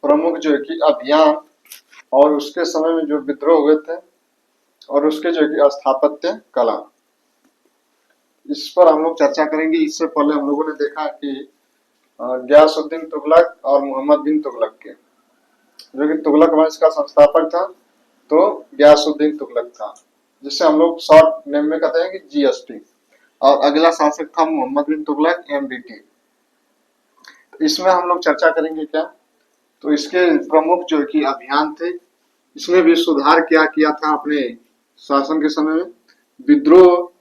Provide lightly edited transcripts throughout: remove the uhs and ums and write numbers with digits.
प्रमुख जो है कि अभियान और उसके समय में जो विद्रोह हुए थे और उसके जो है कि स्थापत्य कला, इस पर हम लोग चर्चा करेंगे। इससे पहले हम लोगों ने देखा कि गयासुद्दीन तुगलक और मोहम्मद बिन तुगलक के, जो कि तुगलक वंश का संस्थापक था, तो गयासुद्दीन तुगलक था, जिससे हम लोग शॉर्ट नेम में कहते हैं कि जीएसटी। और अगला शासक था मोहम्मद बिन तुगलक, एमबीटी। तो इसमें हम लोग चर्चा करेंगे क्या, तो इसके प्रमुख जो कि अभियान थे, इसमें भी सुधार क्या किया था अपने शासन के समय में, विद्रोह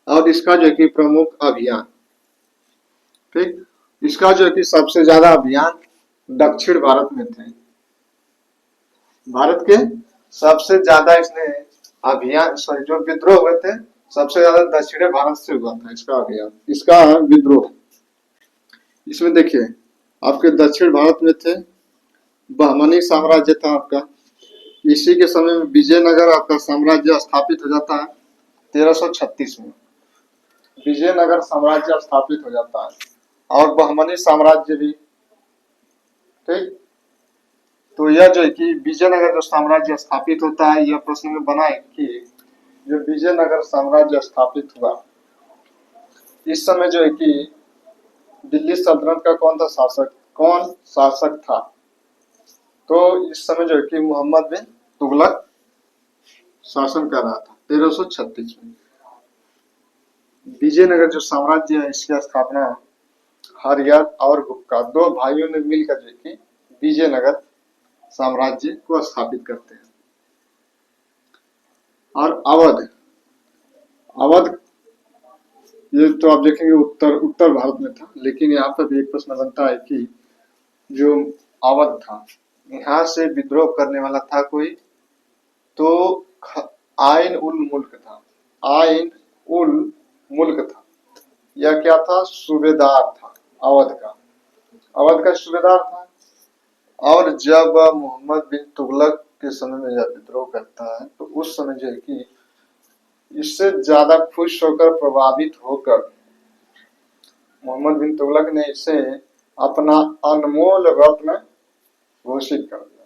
और इसका जो कि प्रमुख अभियान। ठीक, इसका जो कि सबसे ज्यादा अभियान दक्षिण भारत में थे। भारत के सबसे ज्यादा इसने अभियान, सॉरी, जो विद्रोह हुए थे सबसे ज्यादा दक्षिणी भारत से हुआ था इसका अभियान, इसका विद्रोह। इसमें देखिए आपके दक्षिण भारत में थे, बहमनी साम्राज्य था आपका। इसी के समय में विजयनगर आपका साम्राज्य स्थापित हो जाता है 1336 में। विजयनगर साम्राज्य स्थापित हो जाता है और बहमनी साम्राज्य भी। ठीक, तो यह जो है कि विजयनगर जो साम्राज्य स्थापित होता है, यह प्रश्न में बना है कि जो विजयनगर साम्राज्य स्थापित हुआ, इस समय जो है कि दिल्ली सल्तनत का कौन शासक था, तो इस समय जो है कि मोहम्मद बिन तुगलक शासन कर रहा था 1336 में। विजयनगर जो साम्राज्य है, इसकी स्थापना हरियर और गुप्ता दो भाइयों ने मिलकर जो कि विजयनगर साम्राज्य को स्थापित करते हैं। और अवध ये तो आप देखेंगे उत्तर भारत में था, लेकिन यहाँ पर भी एक प्रश्न बनता है कि जो अवध था, यहाँ से विद्रोह करने वाला था कोई, तो आइन उल मुल्क था। आइन उल मुल्क था, यह क्या था, सूबेदार था अवध का सूबेदार था। और जब मोहम्मद बिन तुगलक के समय में यह विद्रोह करता है, तो उस समय जो है कि इससे ज्यादा खुश होकर, प्रभावित होकर मोहम्मद बिन तुगलक ने इसे अपना अनमोल रत्न घोषित कर दिया।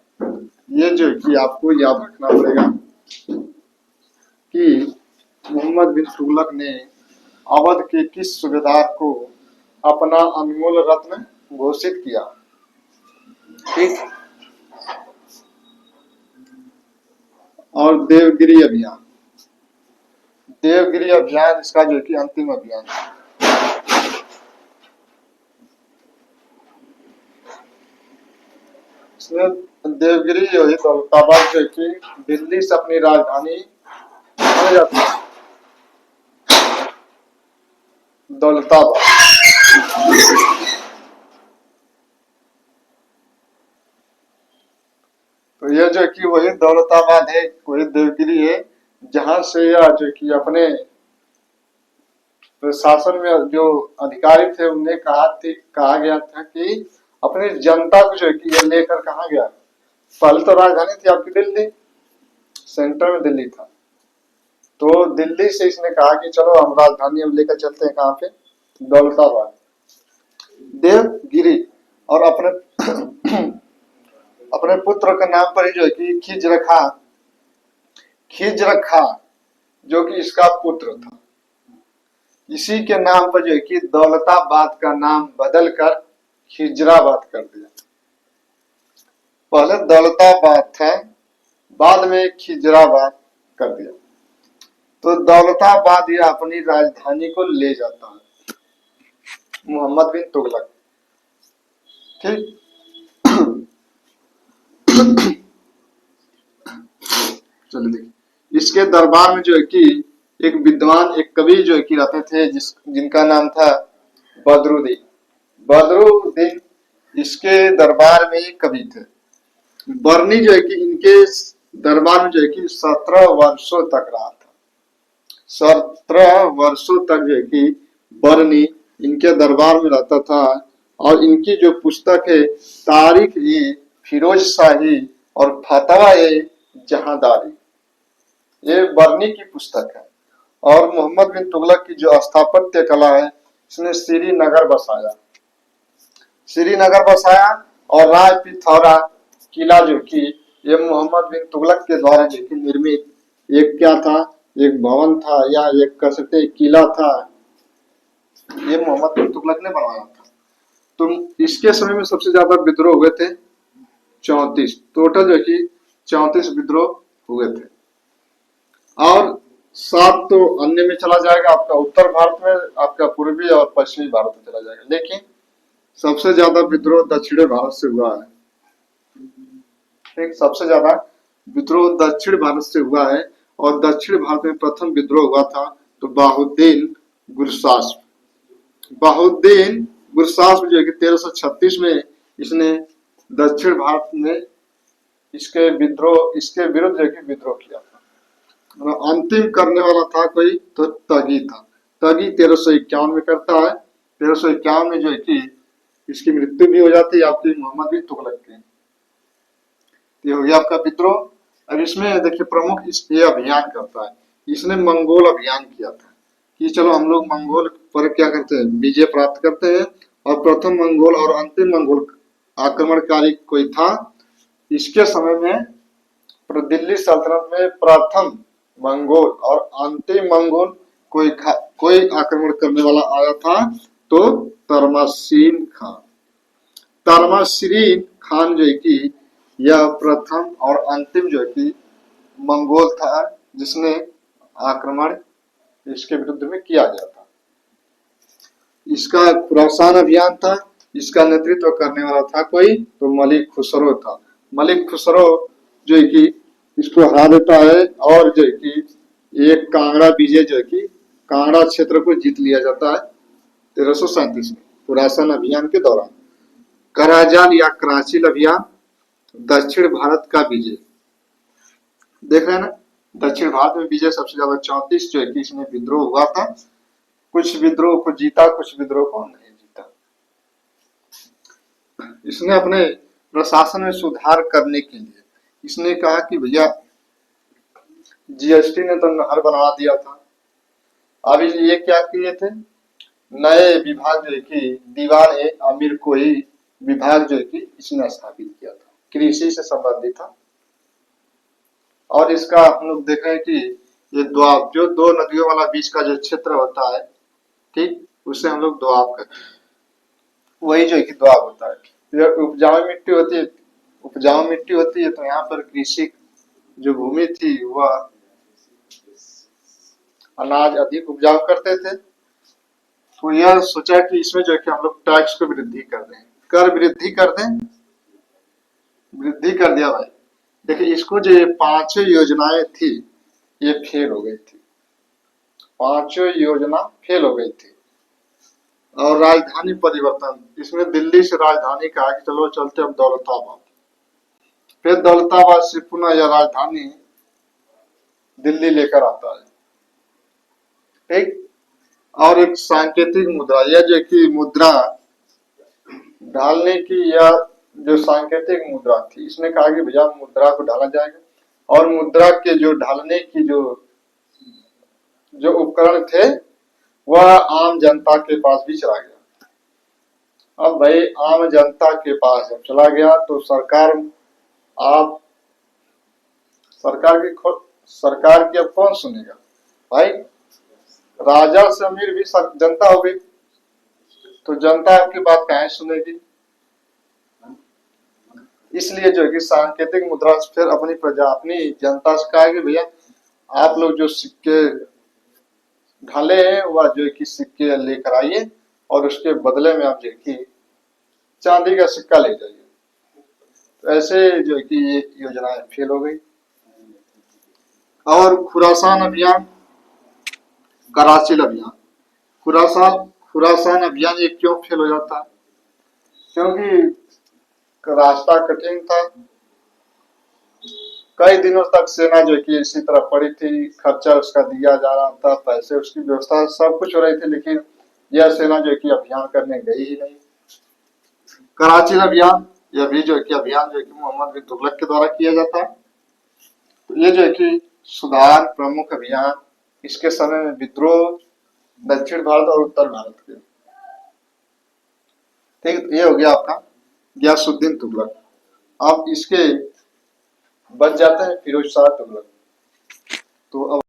ये जो है कि आपको याद रखना पड़ेगा कि मोहम्मद बिन तुगलक ने अवध के किस सूबेदार को अपना अनमोल रत्न घोषित किया। ठीक, और देवगिरी अभियान इसका जो कि अंतिम अभियान है। इसमें देवगिरी जो है दौलताबाद जो कि दिल्ली से अपनी राजधानी बन जाती है, दौलताबाद। तो यह जो कि वही दौलताबाद है, वही देवगिरी है, जहां से यह जो कि अपने शासन में जो अधिकारी थे उन्हें कहा गया था कि अपनी जनता को जो है कि यह लेकर कहा गया। पहले तो राजधानी थी आपकी दिल्ली, सेंटर में दिल्ली था, तो दिल्ली से इसने कहा कि चलो हम राजधानी अब लेकर चलते हैं कहाँ पे, दौलताबाद, देवगिरी। और अपने पुत्र के नाम पर ही जो है कि खिजरखा जो कि इसका पुत्र था, इसी के नाम पर जो है कि दौलताबाद का नाम बदलकर खिजराबाद कर दिया। पहले दौलताबाद था, बाद में खिजराबाद कर दिया। तो दौलताबाद यह अपनी राजधानी को ले जाता है मोहम्मद बिन तुगलक। ठीक, चलिए देखिए, इसके दरबार में जो है कि एक विद्वान, एक कवि जो है कि रहते थे, जिनका नाम था बदरुद्दीन इसके दरबार में एक कवि थे। बरनी जो है कि इनके दरबार में जो है कि 17 वर्षों तक रहा था। 17 वर्षों तक जो है कि बरनी इनके दरबार में रहता था। और इनकी जो पुस्तक है तारीख ई फिरोज शाही और फतवा ए जहांदारी, ये बरनी की पुस्तक है। और मोहम्मद बिन तुगलक की जो स्थापत्य कला है, इसने श्रीनगर बसाया और राय पिथौरा किला जो कि ये मोहम्मद बिन तुगलक के द्वारा जो कि निर्मित एक क्या था, एक भवन था या एक कह सकते हैं किला था, ये मोहम्मद बिन तुगलक ने बनवाया था। तो इसके समय में सबसे ज्यादा विद्रोह हुए थे 34, टोटल जो कि 34 विद्रोह हुए थे। और 7 तो अन्य में चला जाएगा, आपका उत्तर भारत में, आपका पूर्वी और पश्चिमी भारत में चला जाएगा, लेकिन सबसे ज्यादा विद्रोह दक्षिणी भारत से हुआ है। ठीक, सबसे ज्यादा विद्रोह दक्षिण भारत से हुआ है। और दक्षिण भारत में प्रथम विद्रोह हुआ था तो बाहुद्दीन गुरसास्प। बाहुद्दीन गुरसास्प जो कि 1336 में इसने दक्षिण भारत में इसके विरुद्ध जो कि विद्रोह किया था। अंतिम करने वाला था कोई तो तगी था। तगी 1351 में करता है। 1351 में जो है कि इसकी मृत्यु भी हो जाती है आपकी मोहम्मद बिन तुगलक की। ये हो गया आपका विद्रोह। अब इसमें देखिए प्रमुख ये अभियान करता है, इसने मंगोल अभियान किया था कि चलो हम लोग मंगोल पर क्या करते हैं, विजय प्राप्त करते हैं। और प्रथम मंगोल और अंतिम मंगोल आक्रमणकारी कोई था इसके समय में, दिल्ली सल्तनत में प्रथम मंगोल और अंतिम मंगोल कोई आक्रमण करने वाला आया था तो तरमाशीन खान। तरमाशीन खान जो है कि यह प्रथम और अंतिम जो है कि मंगोल था जिसने आक्रमण इसके विरुद्ध में किया गया था। इसका खुरासान अभियान था, इसका नेतृत्व करने वाला था कोई तो मलिक खुसरो था। मलिक खुसरो जो है कि इसको हरा देता है और जो है कि एक कांगड़ा विजय जो है कि कांगड़ा क्षेत्र को जीत लिया जाता है 1337 में खुरासान अभियान के दौरान। कराजान या कराची अभियान, दक्षिण भारत का विजय, देख रहे हैं ना, दक्षिण भारत में विजय सबसे ज्यादा 34 जो है कि इसमें विद्रोह हुआ था। कुछ विद्रोह को जीता, कुछ विद्रोह को नहीं जीता। इसने अपने प्रशासन में सुधार करने के लिए इसने कहा कि भैया जीएसटी ने तो नहर बनवा दिया था, अब ये क्या किए थे, नए विभाग जो है कि दीवान ए अमीर कोई विभाग जो है कि इसने स्थापित किया था, कृषि से संबंधित था। और इसका हम लोग देख रहे हैं कि ये द्वाब जो दो नदियों वाला बीच का जो क्षेत्र होता है, ठीक, उसे हम लोग द्वाब कहते हैं, वही जो है कि द्वाब होता है। उपजाऊ मिट्टी होती है, उपजाऊ मिट्टी होती है तो यहाँ पर कृषि जो भूमि थी वह अनाज अधिक उपजाऊ करते थे। तो यह सोचा कि इसमें जो है कि हम लोग टैक्स को वृद्धि कर दें, कर वृद्धि कर दें, वृद्धि कर दिया भाई। देखिए इसको जो ये 5 योजनाएं थी ये फेल हो गई थी, 5 योजना फेल हो गई थी। और राजधानी परिवर्तन, इसमें दिल्ली से राजधानी कहा कि चलो चलते अब दौलताबाद, फिर दौलताबाद से पुनः यह राजधानी दिल्ली लेकर आता है, ठीक। और एक सांकेतिक मुद्रा, यह जो कि मुद्रा ढालने की या जो सांकेतिक मुद्रा थी, इसने कहा कि भैया मुद्रा को ढाला जाएगा। और मुद्रा के जो ढालने की जो उपकरण थे वह आम जनता के पास भी चला गया। अब भाई आम जनता के पास जब चला गया तो सरकार की अब कौन सुनेगा भाई, राजा से अमीर भी जनता हो गई, तो जनता आपकी बात कहाँ सुनेगी। इसलिए जो है कि सांकेतिक मुद्रा फिर अपनी जनता से कहा कि भैया आप लोग जो सिक्के ढाले हैं वह जो है कि सिक्के लेकर आइए और उसके बदले में आप जो है कि चांदी का सिक्का ले जाइए। तो ऐसे जो है कि ये योजनाएं फेल हो गई। और खुरासान अभियान, कराची अभियान, खुरासान अभियान ये क्यों फेल हो जाता है, क्योंकि रास्ता कठिन था, कई दिनों तक सेना जो कि इसी तरह पड़ी थी, खर्चा उसका दिया जा रहा था, पैसे उसकी व्यवस्था सब कुछ हो रही थी, लेकिन यह सेना जो कि अभियान करने गई ही नहीं। कराची अभियान, यह भी जो कि अभियान जो कि मोहम्मद बिन तुगलक के द्वारा किया जाता है। तो ये जो है कि सुधार प्रमुख अभियान, इसके समय में विद्रोह दक्षिण भारत और उत्तर भारत के, ठीक, ये हो गया आपका गयासुद्दीन तुगलक। अब इसके बच जाते हैं फिरोज शाह तुगलक। तो अब